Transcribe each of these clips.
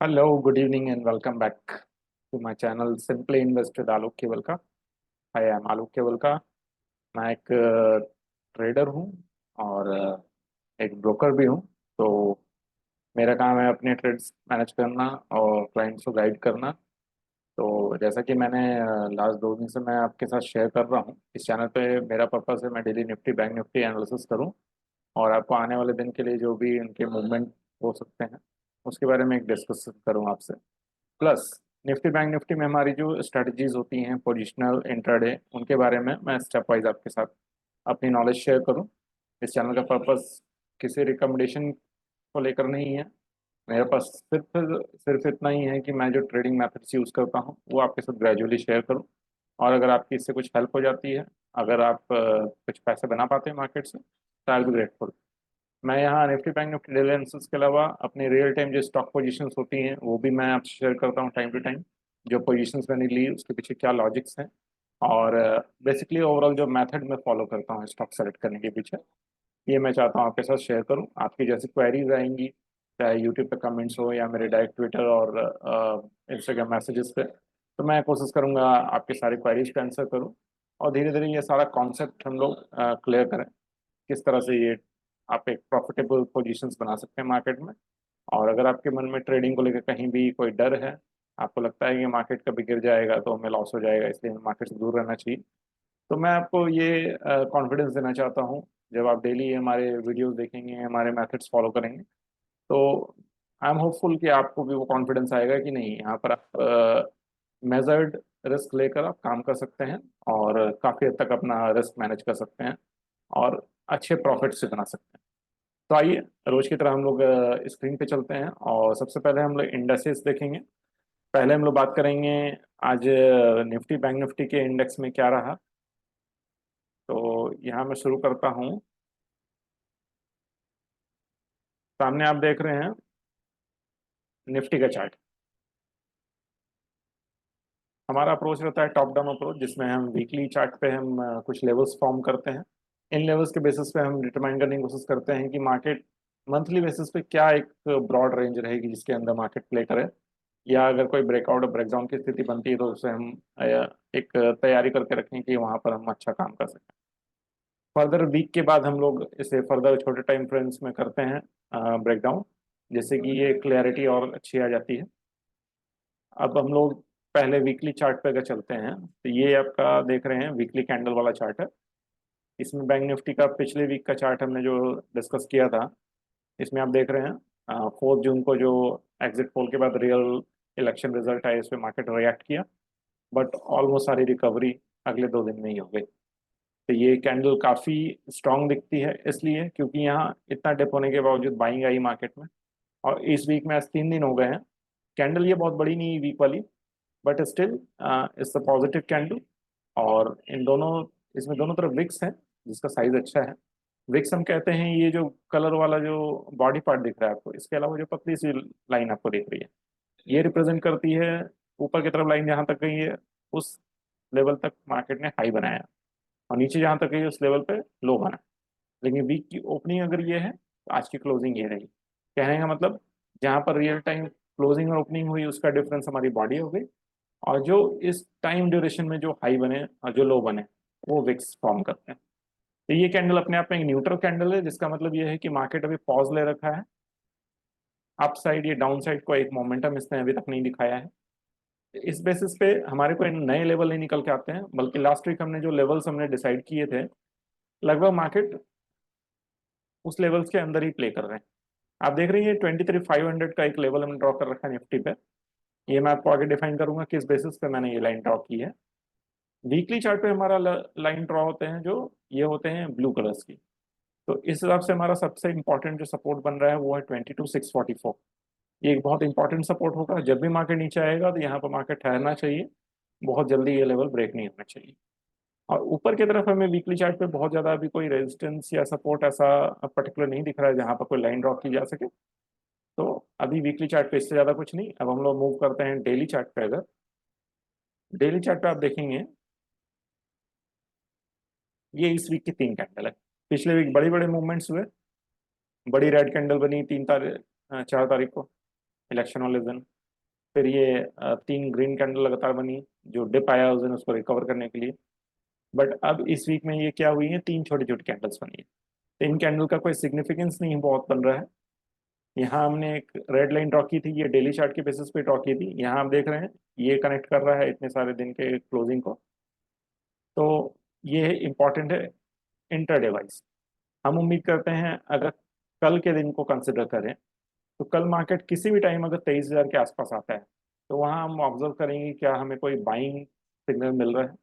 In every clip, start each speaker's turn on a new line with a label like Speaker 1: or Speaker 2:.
Speaker 1: Hello, good evening and welcome back to my channel simply invest with Alok केवलका। Hi, I am Alok केवलका। मैं एक trader हूँ और एक ब्रोकर भी हूँ। तो मेरा काम है अपने ट्रेड्स मैनेज करना और क्लाइंट्स को गाइड करना। तो जैसा कि मैंने लास्ट 2 दिन से मैं आपके साथ शेयर कर रहा हूँ, इस चैनल पे मेरा पर्पस है मैं daily Nifty bank Nifty analysis करूँ और आपको आने वाले दिन के लिए जो भी उनके मूवमेंट हो सकते हैं उसके बारे में एक डिस्कस करूँ आपसे। प्लस निफ्टी बैंक निफ्टी में हमारी जो स्ट्रेटजीज होती हैं पोजिशनल इंट्राडे, उनके बारे में मैं स्टेप वाइज आपके साथ अपनी नॉलेज शेयर करूं। इस चैनल का पर्पस किसी रिकमेंडेशन को लेकर नहीं है। मेरे पास सिर्फ सिर्फ इतना ही है कि मैं जो ट्रेडिंग मेथड्स यूज़ करता हूं वो आपके साथ ग्रेजुअली शेयर करूं। और अगर आपकी इससे कुछ हेल्प हो जाती है, अगर आप कुछ पैसे बना पाते हैं मार्केट से, तो आई विल बी ग्रेटफुल। मैं यहाँ Nifty bank Nifty daily analysis के अलावा अपनी रियल टाइम जो स्टॉक पोजीशंस होती हैं वो भी मैं आपसे शेयर करता हूँ टाइम टू टाइम। जो पोजीशंस मैंने ली उसके पीछे क्या लॉजिक्स हैं और बेसिकली ओवरऑल जो मेथड मैं फॉलो करता हूँ स्टॉक सेलेक्ट करने के पीछे, ये मैं चाहता हूँ आपके साथ शेयर करूँ। आपकी जैसी क्वेरीज आएंगी, चाहे यूट्यूब पे कमेंट्स हो या मेरे डायरेक्ट ट्विटर और इंस्टाग्राम मैसेजेस पे, तो मैं कोशिश करूँगा आपके सारे क्वेरीज का आंसर करूँ और धीरे धीरे ये सारा कॉन्सेप्ट हम लोग क्लियर करें, किस तरह से ये आप एक प्रॉफिटेबल पोजीशंस बना सकते हैं मार्केट में। और अगर आपके मन में ट्रेडिंग को लेकर कहीं भी कोई डर है, आपको लगता है कि मार्केट कभी गिर जाएगा तो हमें लॉस हो जाएगा इसलिए हमें मार्केट से दूर रहना चाहिए, तो मैं आपको ये कॉन्फिडेंस देना चाहता हूँ। जब आप डेली हमारे वीडियोस देखेंगे, हमारे मेथड्स फॉलो करेंगे, तो आई एम होपफुल कि आपको भी वो कॉन्फिडेंस आएगा कि नहीं, यहाँ पर आप मेजर्ड रिस्क लेकर आप काम कर सकते हैं और काफ़ी हद तक अपना रिस्क मैनेज कर सकते हैं और अच्छे प्रॉफिट से बना सकते हैं। तो आइए, रोज की तरह हम लोग स्क्रीन पे चलते हैं और सबसे पहले हम लोग इंडेक्सेस देखेंगे। पहले हम लोग बात करेंगे आज निफ्टी बैंक निफ्टी के इंडेक्स में क्या रहा। तो यहाँ मैं शुरू करता हूँ। सामने आप देख रहे हैं निफ्टी का चार्ट। हमारा अप्रोच रहता है टॉप डाउन अप्रोच, जिसमें हम वीकली चार्ट पे हम कुछ लेवल्स फॉर्म करते हैं। इन लेवल्स के बेसिस पे हम डिटरमाइन करने की कोशिश करते हैं कि मार्केट मंथली बेसिस पे क्या एक ब्रॉड रेंज रहेगी जिसके अंदर मार्केट प्ले करे, या अगर कोई ब्रेकआउट और ब्रेकडाउन की स्थिति बनती है तो उसे हम एक तैयारी करके रखें कि वहां पर हम अच्छा काम कर सकें। फर्दर वीक के बाद हम लोग इसे फर्दर छोटे टाइम फ्रेम्स में करते हैं ब्रेकडाउन, जिससे कि ये क्लैरिटी और अच्छी आ जाती है। अब हम लोग पहले वीकली चार्ट पे अगर चलते हैं, तो ये आपका देख रहे हैं वीकली कैंडल वाला चार्ट है। इसमें बैंक निफ्टी का पिछले वीक का चार्ट हमने जो डिस्कस किया था, इसमें आप देख रहे हैं 4 जून को जो एग्जिट पोल के बाद रियल इलेक्शन रिजल्ट आया, इस पे मार्केट रिएक्ट किया, बट ऑलमोस्ट सारी रिकवरी अगले 2 दिन में ही हो गई। तो ये कैंडल काफ़ी स्ट्रांग दिखती है, इसलिए क्योंकि यहाँ इतना डिप होने के बावजूद बाइंग आई मार्केट में। और इस वीक में आज 3 दिन हो गए हैं। कैंडल ये बहुत बड़ी नहीं वीक वाली, but still it's a positive candle. और इन दोनों, इसमें दोनों तरफ विक्स है जिसका साइज अच्छा है। विक्स हम कहते हैं ये जो कलर वाला जो बॉडी पार्ट दिख रहा है आपको, इसके अलावा जो पतली सी लाइन आपको दिख रही है, ये रिप्रेजेंट करती है ऊपर की तरफ लाइन जहां तक गई है उस लेवल तक मार्केट ने हाई बनाया, और नीचे जहां तक गई है उस लेवल पे लो बना। लेकिन वीक की ओपनिंग अगर ये है तो आज की क्लोजिंग ये रही। कहने का मतलब, जहां पर रियल टाइम क्लोजिंग और ओपनिंग हुई उसका डिफरेंस हमारी बॉडी हो गई, और जो इस टाइम ड्यूरेशन में जो हाई बने और जो लो बने वो विक्स फॉर्म करते हैं। तो ये कैंडल अपने आप में एक न्यूट्रल कैंडल है, जिसका मतलब ये है कि मार्केट अभी पॉज ले रखा है। अप साइड या डाउन साइड को एक मोमेंटम इसने अभी तक नहीं दिखाया है। इस बेसिस पे हमारे कोई नए लेवल नहीं निकल के आते हैं, बल्कि लास्ट वीक हमने जो लेवल्स हमने डिसाइड किए थे, लगभग मार्केट उस लेवल्स के अंदर ही प्ले कर रहे हैं। आप देख रही है 23,500 का एक लेवल हमने ड्रॉ कर रखा है निफ्टी पे। ये मैं आपको आगे डिफाइन करूंगा किस बेसिस पे मैंने ये लाइन ड्रॉ की है। वीकली चार्ट पे हमारा लाइन ड्रॉ होते हैं जो ये होते हैं ब्लू कलर्स की। तो इस हिसाब से हमारा सबसे इंपॉर्टेंट जो सपोर्ट बन रहा है वो है 22,644। ये एक बहुत इंपॉर्टेंट सपोर्ट होगा। जब भी मार्केट नीचे आएगा तो यहाँ पर मार्केट ठहरना चाहिए, बहुत जल्दी ये लेवल ब्रेक नहीं होना चाहिए। और ऊपर की तरफ हमें वीकली चार्ट पे बहुत ज़्यादा अभी कोई रेजिस्टेंस या सपोर्ट ऐसा पर्टिकुलर नहीं दिख रहा है जहाँ पर कोई लाइन ड्रॉ की जा सके। तो अभी वीकली चार्ट पे इससे ज़्यादा कुछ नहीं। अब हम लोग मूव करते हैं डेली चार्ट पे। अगर डेली चार्ट पे आप देखेंगे, ये इस वीक की 3 कैंडल है। पिछले वीक बड़े बड़े मूवमेंट्स हुए। बड़ी रेड कैंडल बनी 4 तारीख को, इलेक्शन वाले दिन। फिर ये 3 ग्रीन कैंडल लगातार बनी, जो डिप आया उस दिन उसको रिकवर करने के लिए। बट अब इस वीक में ये क्या हुई है, 3 छोटी छोटी कैंडल्स बनी है। तो इन कैंडल का कोई सिग्निफिकेंस नहीं बहुत बन रहा है। यहाँ हमने एक रेड लाइन ड्रॉ की थी, ये डेली चार्ट के बेसिस पे ड्रॉ की थी। यहाँ आप देख रहे हैं ये कनेक्ट कर रहा है इतने सारे दिन के क्लोजिंग को। तो ये इंपॉर्टेंट है इंटरडे वाइज। हम उम्मीद करते हैं अगर कल के दिन को कंसिडर करें, तो कल मार्केट किसी भी टाइम अगर 23,000 के आसपास आता है, तो वहाँ हम ऑब्जर्व करेंगे क्या हमें कोई बाइंग सिग्नल मिल रहा है,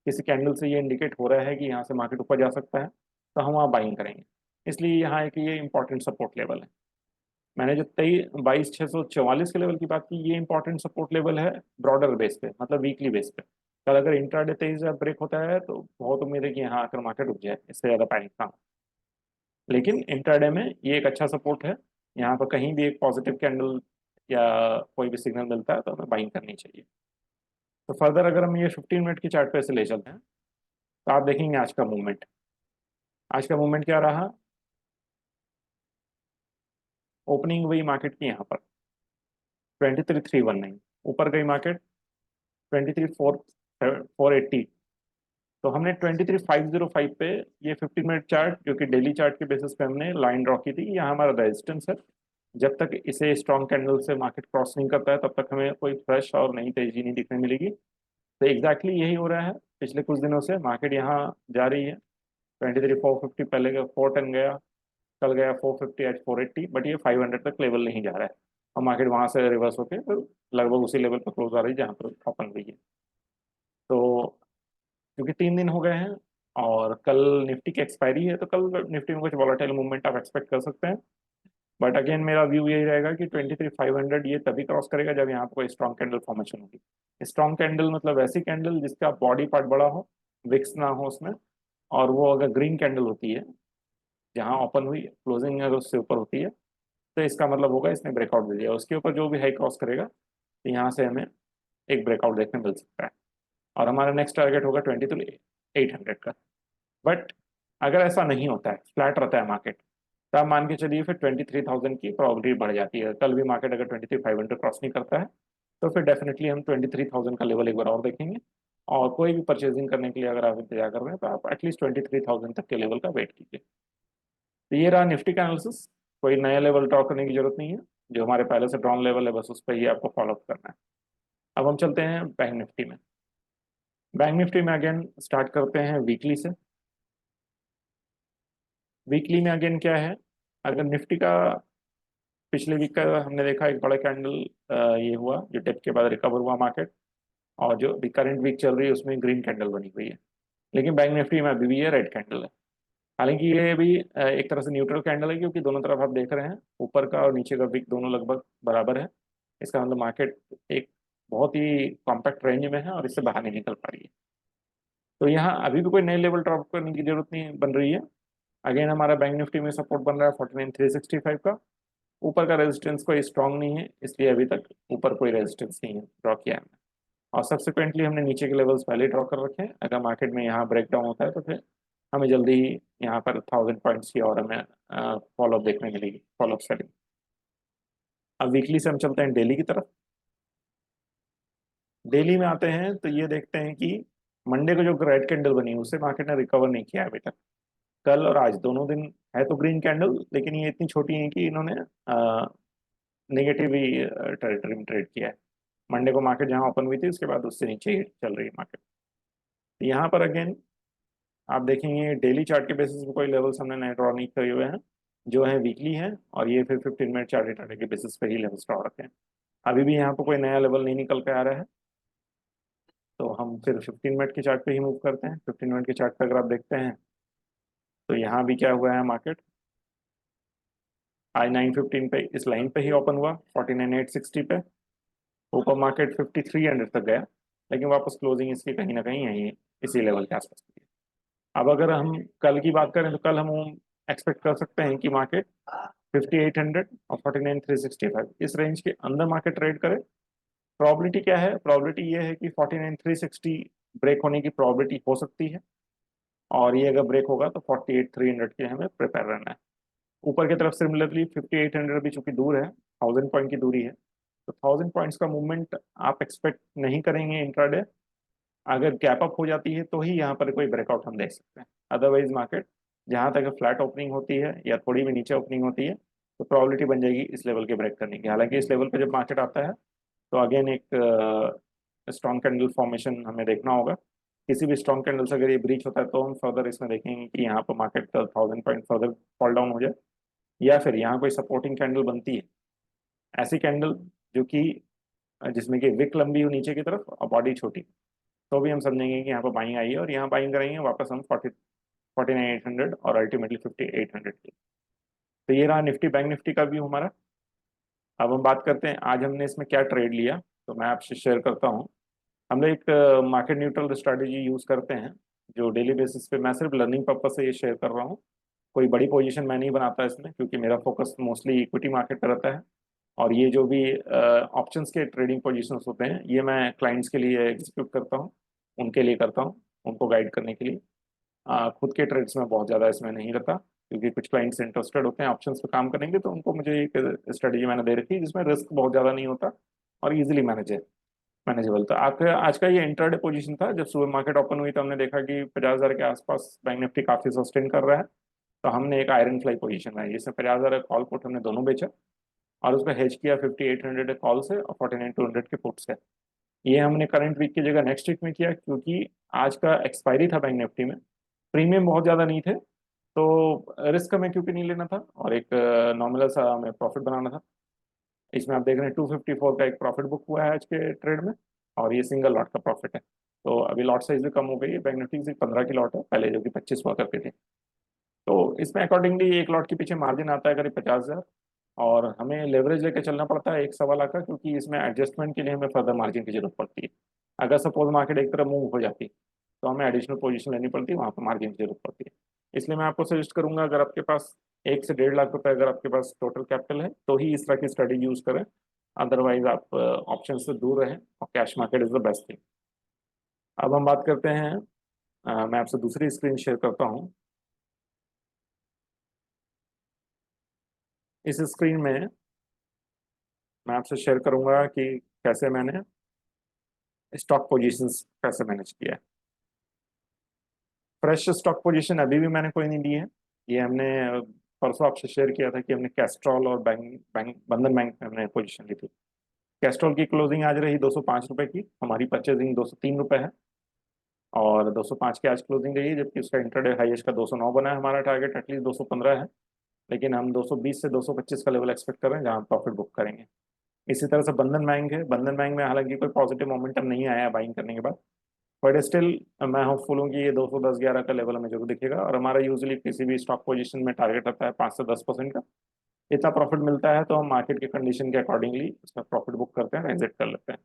Speaker 1: किसी कैंडल से ये इंडिकेट हो रहा है कि यहाँ से मार्केट ऊपर जा सकता है, तो हम वहाँ बाइंग करेंगे। इसलिए यहाँ एक ये इंपॉर्टेंट सपोर्ट लेवल है। मैंने जो 22,644 के लेवल की बात की, ये इंपॉर्टेंट सपोर्ट लेवल है ब्रॉडर बेस पे, मतलब वीकली बेस पे। कल अगर इंट्राडे 23,000 ब्रेक होता है तो बहुत उम्मीद है कि यहाँ आकर मार्केट रुक जाए, इससे ज़्यादा पैनिक ना हो। लेकिन इंट्राडे में ये एक अच्छा सपोर्ट है। यहाँ पर कहीं भी एक पॉजिटिव कैंडल या कोई भी सिग्नल मिलता है तो हमें बाइंग करनी चाहिए। तो फर्दर अगर हम ये 15 मिनट की चार्ट पे से ले चलते हैं, तो आप देखेंगे आज का मूवमेंट। आज का मूवमेंट क्या रहा, ओपनिंग हुई मार्केट की यहाँ पर 23,319, ऊपर गई मार्केट 23,480। तो हमने 23,505 पे ये 15 मिनट चार्ट, जो कि डेली चार्ट के बेसिस पे हमने लाइन ड्रॉ की थी, यहाँ हमारा रेजिस्टेंस है। जब तक इसे स्ट्रॉन्ग कैंडल से मार्केट क्रॉस नहीं करता है तब तक हमें कोई फ्रेश और नई तेजी नहीं दिखने मिलेगी। तो एग्जैक्टली यही हो रहा है पिछले कुछ दिनों से, मार्केट यहाँ जा रही है 23,450, पहले का 410 गया, कल गया 450, आज 480, बट ये 500 तक लेवल नहीं जा रहा है। और मार्केट वहां से रिवर्स होकर तो लगभग उसी लेवल पर क्लोज आ रही है जहाँ पर ओपन हुई है। तो क्योंकि 3 दिन हो गए हैं और कल निफ्टी की एक्सपायरी है, तो कल निफ्टी में कुछ वॉलेटाइल मूवमेंट आप एक्सपेक्ट कर सकते हैं। बट अगेन मेरा व्यू यही रहेगा कि 23,500 ये तभी क्रॉस करेगा जब यहाँ पर कोई स्ट्रॉन्ग कैंडल फॉर्मेशन होगी। स्ट्रॉन्ग कैंडल मतलब ऐसी कैंडल जिसका बॉडी पार्ट बड़ा हो, विक्स ना हो उसमें, और वो अगर ग्रीन कैंडल होती है, जहाँ ओपन हुई क्लोजिंग अगर उससे ऊपर होती है, तो इसका मतलब होगा इसने ब्रेकआउट दे दिया। उसके ऊपर जो भी हाई क्रॉस करेगा, तो यहाँ से हमें एक ब्रेकआउट देखने मिल सकता है। और हमारा नेक्स्ट टारगेट होगा 22,800 का। बट अगर ऐसा नहीं होता है, फ्लैट रहता है मार्केट, तो आप मान के चलिए फिर 23,000 की प्रॉबिलिटी बढ़ जाती है। कल भी मार्केट अगर 23,500 क्रॉस नहीं करता है, तो फिर डेफिनेटली हम 23,000 का लेवल एक बार और देखेंगे। और कोई भी परचेजिंग करने के लिए अगर आप इंतजार कर रहे हैं, तो आप एटलीस्ट 23,000 तक के लेवल का वेट कीजिए। तो ये रहा निफ्टी का एनालिसिस। कोई नया लेवल ड्रॉ करने की जरूरत नहीं है, जो हमारे पहले से ड्रॉन लेवल है बस उस पर ही आपको फॉलो अप करना है। अब हम चलते हैं बैंक निफ्टी में। बैंक निफ्टी में अगेन स्टार्ट करते हैं वीकली से। वीकली में अगेन क्या है, अगर निफ्टी का पिछले वीक का हमने देखा एक बड़ा कैंडल ये हुआ जो टिप के बाद रिकवर हुआ मार्केट, और जो अभी करंट वीक चल रही है उसमें ग्रीन कैंडल बनी हुई है। लेकिन बैंक निफ्टी में अभी भी ये रेड कैंडल है। हालांकि ये भी एक तरह से न्यूट्रल कैंडल है, क्योंकि दोनों तरफ आप देख रहे हैं ऊपर का और नीचे का विक दोनों लगभग बराबर है। इसका मतलब मार्केट एक बहुत ही कॉम्पैक्ट रेंज में है और इससे बाहर नहीं निकल पा रही है। तो यहाँ अभी भी कोई नए लेवल ड्रॉप करने की जरूरत नहीं बन रही है। अगेन हमारा बैंक निफ्टी में सपोर्ट बन रहा है 49,365 का। ऊपर का रेजिस्टेंस कोई स्ट्रांग नहीं है, इसलिए अभी तक ऊपर कोई रेजिस्टेंस नहीं है ड्रॉ किया है। और सब्सिक्वेंटली हमने नीचे के लेवल्स पहले ड्रॉ कर रखे हैं। अगर मार्केट में यहाँ ब्रेकडाउन होता है तो फिर हमें जल्दी ही यहाँ पर 1,000 पॉइंट्स की और हमें फॉलोअप देखने मिलेगी, फॉलोअप सेटिंग। अब वीकली से हम चलते हैं डेली की तरफ। डेली में आते हैं तो ये देखते हैं कि मंडे को जो रेड कैंडल बनी उसे मार्केट ने रिकवर नहीं किया अभी तक। कल और आज दोनों दिन है तो ग्रीन कैंडल, लेकिन ये इतनी छोटी है कि इन्होंने नेगेटिव ही टेरिटरी में ट्रेड किया है। मंडे को मार्केट जहां ओपन हुई थी उसके बाद उससे नीचे ही चल रही है मार्केट। यहाँ पर अगेन आप देखेंगे डेली चार्ट के बेसिस पे कोई लेवल्स हमने नए ड्रॉ नहीं करे हुए हैं, जो है वीकली है। और ये फिर 15 मिनट चार्ट इंट्राडे के बेसिस पे ही लेवल्स ड्रॉ रखे हैं। अभी भी यहाँ पर कोई नया लेवल नहीं निकल के आ रहा है, तो हम फिर 15 मिनट के चार्ट पे ही मूव करते हैं। 15 मिनट के चार्ट पे अगर आप देखते हैं तो यहाँ भी क्या हुआ है, मार्केट आज 9:15 पे इस लाइन पे ही ओपन हुआ 49,860 पे। ऊपर मार्केट 5,300 तक गया, लेकिन वापस क्लोजिंग इसकी कहीं ना कहीं यहीं इसी लेवल के आसपास की है। अब अगर हम कल की बात करें तो कल हम एक्सपेक्ट कर सकते हैं कि मार्केट 5,800 और 49,365 इस रेंज के अंदर मार्केट ट्रेड करे। प्रॉबिलिटी क्या है, प्रॉबिलिटी ये है कि 49,360 ब्रेक होने की प्रॉबिलिटी हो सकती है। और ये अगर ब्रेक होगा तो 48,300 के हमें प्रिपेयर रहना है। ऊपर की तरफ सिमिलरली 5,800 भी चूंकि दूर है, 1,000 पॉइंट की दूरी है, तो 1000 पॉइंट्स का मूवमेंट आप एक्सपेक्ट नहीं करेंगे इंट्राडे। अगर गैप अप हो जाती है तो ही यहाँ पर कोई ब्रेकआउट हम देख सकते हैं। अदरवाइज मार्केट जहाँ तक फ्लैट ओपनिंग होती है या थोड़ी भी नीचे ओपनिंग होती है तो प्रोबेबिलिटी बन जाएगी इस लेवल के ब्रेक करने की। हालांकि इस लेवल पे जब मार्केट आता है तो अगेन एक स्ट्रॉन्ग कैंडल फॉर्मेशन हमें देखना होगा। किसी भी स्ट्रॉन्ग कैंडल से अगर ये ब्रीच होता है तो हम फर्दर इसमें देखेंगे कि यहाँ पर market 1000 point further fall down हो जाए, या फिर यहाँ कोई सपोर्टिंग कैंडल बनती है, ऐसी कैंडल जो कि जिसमें कि विक लंबी हो नीचे की तरफ और बॉडी छोटी, तो भी हम समझेंगे कि यहाँ पर बाइंग आई है और यहाँ बाइंग करेंगे वापस हम 49,800 और अल्टीमेटली 5800 की। तो ये रहा निफ्टी बैंक निफ्टी का व्यू हमारा। अब हम बात करते हैं आज हमने इसमें क्या ट्रेड लिया, तो मैं आपसे शेयर करता हूँ। हम लोग एक मार्केट न्यूट्रल स्ट्रैटेजी यूज़ करते हैं जो डेली बेसिस पे, मैं सिर्फ लर्निंग पर्पज से ये शेयर कर रहा हूँ। कोई बड़ी पोजीशन मैं नहीं बनाता इसमें, क्योंकि मेरा फोकस मोस्टली इक्विटी मार्केट पर रहता है। और ये जो भी ऑप्शंस के ट्रेडिंग पोजीशंस होते हैं ये मैं क्लाइंट्स के लिए एग्जीक्यूट करता हूँ, उनके लिए करता हूँ, उनको गाइड करने के लिए। खुद के ट्रेड्स में बहुत ज़्यादा इसमें नहीं रहता, क्योंकि कुछ क्लाइंट्स इंटरेस्टेड होते हैं ऑप्शंस पे काम करेंगे, तो उनको मुझे एक स्ट्रेटजी मैंने दे रखी है जिसमें रिस्क बहुत ज़्यादा नहीं होता और इजीली मैनेजेबल था। आपका आज का ये इंट्राडे पोजीशन था। जब सुबह मार्केट ओपन हुई तो हमने देखा कि 50,000 के आसपास बैंक निफ्टी काफ़ी सस्टेन कर रहा है, तो हमने एक आयरन फ्लाई पोजीशन बनाई जिसमें 50,000 कॉल पुट हमने दोनों बेचा और उसको हेज किया 5800 कॉल से और 49,200 के पुट से। ये हमने करंट वीक की जगह नेक्स्ट वीक में किया, क्योंकि आज का एक्सपायरी था बैंक निफ्टी में, प्रीमियम बहुत ज़्यादा नहीं थे, तो रिस्क हमें क्योंकि नहीं लेना था और एक नॉमिनल सा हमें प्रॉफिट बनाना था। इसमें आप देख रहे हैं 254 का एक प्रॉफिट बुक हुआ है आज के ट्रेड में, और ये सिंगल लॉट का प्रॉफिट है। तो अभी लॉट साइज भी कम हो गई है, बैंक निफ्टी की 15 की लॉट है पहले जो कि 25 हुआ करते थे। तो इसमें अकॉर्डिंगली एक लॉट के पीछे मार्जिन आता है करीब 50,000, और हमें लेवरेज लेकर चलना पड़ता है 1 सवा लाख का, क्योंकि इसमें एडजस्टमेंट के लिए हमें फर्दर मार्जिन की जरूरत पड़ती है। अगर सपोज मार्केट एक तरफ मूव हो जाती तो हमें एडिशनल पोजीशन लेनी पड़ती है, वहाँ पर मार्जिन की जरूरत पड़ती है। इसलिए मैं आपको सजेस्ट करूंगा, अगर आपके पास 1 से 1.5 लाख रुपए अगर आपके पास टोटल कैपिटल है तो ही इस तरह की स्ट्रेटेजी यूज करें। अदरवाइज आप ऑप्शन से दूर रहें और cash market is the best thing. अब हम बात करते हैं, मैं आपसे दूसरी स्क्रीन शेयर करता हूँ। इस स्क्रीन में मैं आपसे शेयर करूंगा कि कैसे मैंने स्टॉक पोजीशंस कैसे मैनेज किया है। फ्रेश स्टॉक पोजीशन अभी भी मैंने कोई नहीं ली है। ये हमने परसों आपसे शेयर किया था कि हमने कैस्ट्रॉल और बंधन बैंक में हमने पोजीशन ली थी। कैस्ट्रॉल की क्लोजिंग आज रही 205 रुपए की, हमारी परचेजिंग 203 रुपए है और 205 की आज क्लोजिंग रही है, जबकि उसका इंटरडे हाईएस्ट का 209 बना है। हमारा टारगेट एटलीस्ट 215 है, लेकिन हम 220 से 225 का लेवल एक्सपेक्ट कर रहे हैं जहाँ प्रॉफिट बुक करेंगे। इसी तरह से बंधन बैंक है, बंधन बैंक में हालांकि कोई पॉजिटिव मोमेंटम नहीं आया बाइंग करने के बाद, बट स्टिल मैं होपफुल हूँ कि ये 210-11 का लेवल हमें जरूर दिखेगा। और हमारा यूजुअली किसी भी स्टॉक पोजीशन में टारगेट रहता है 5 से 10% का। इतना प्रॉफिट मिलता है तो हम मार्केट के कंडीशन के अकॉर्डिंगली उसमें प्रॉफिट बुक करते हैं, एग्जिट कर लेते हैं।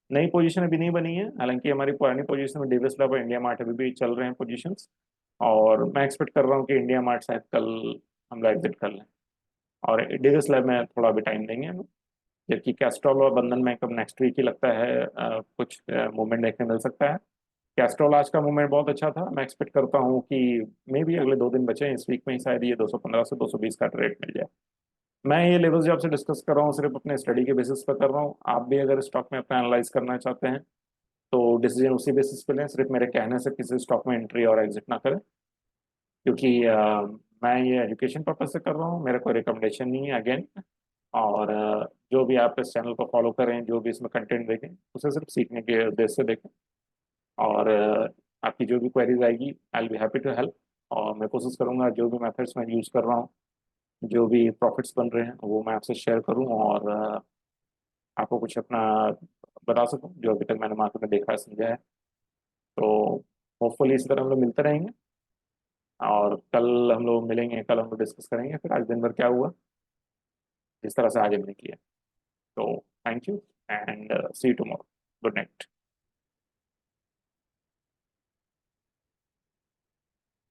Speaker 1: नई पोजीशन अभी नहीं बनी है, हालांकि हमारी पुरानी पोजीशन में डिविस लैब और इंडिया मार्ट अभी भी चल रहे हैं पोजीशंस, और मैं एक्सपेक्ट कर रहा हूँ कि इंडिया मार्ट शायद कल हम लोग एग्जिट कर लें और डिविस लैब में थोड़ा भी टाइम देंगे हम। जबकि कैस्ट्रॉल और बंधन बैंक अब नेक्स्ट वीक ही लगता है कुछ मूवमेंट देखने मिल सकता है। कैस्ट्रॉल आज का मूवमेंट बहुत अच्छा था, मैं एक्सपेक्ट करता हूँ कि मे भी अगले 2 दिन बचे हैं, इस वीक में ही शायद ये 215 से 220 का रेट मिल जाए। मैं ये लेवल्स जो आपसे डिस्कस कर रहा हूँ सिर्फ अपने स्टडी के बेसिस पर कर रहा हूँ। आप भी अगर स्टॉक में अपना एनालाइज करना चाहते हैं तो डिसीजन उसी बेसिस पे लें, सिर्फ मेरे कहने से किसी स्टॉक में एंट्री और एग्जिट ना करें, क्योंकि मैं ये एजुकेशन पर्पज से कर रहा हूँ, मेरा कोई रिकमेंडेशन नहीं है अगेन। और जो भी आप इस चैनल को फॉलो करें, जो भी इसमें कंटेंट देखें, उसे सिर्फ सीखने के उद्देश्य से देखें। और आपकी जो भी क्वेरीज आएगी I will be happy to help, और मैं कोशिश करूंगा जो भी मेथड्स मैं यूज़ कर रहा हूँ, जो भी प्रॉफिट्स बन रहे हैं वो मैं आपसे शेयर करूं, और आपको कुछ अपना बता सकूं जो अभी तक मैंने मार्केट में देखा है समझा है। तो होपफुली इसी तरह हम लोग मिलते रहेंगे, और कल हम लोग मिलेंगे, कल हम लोग डिस्कस करेंगे फिर आज दिन भर क्या हुआ, जिस तरह से आज हमने किया। तो thank you and see you tomorrow. Good night.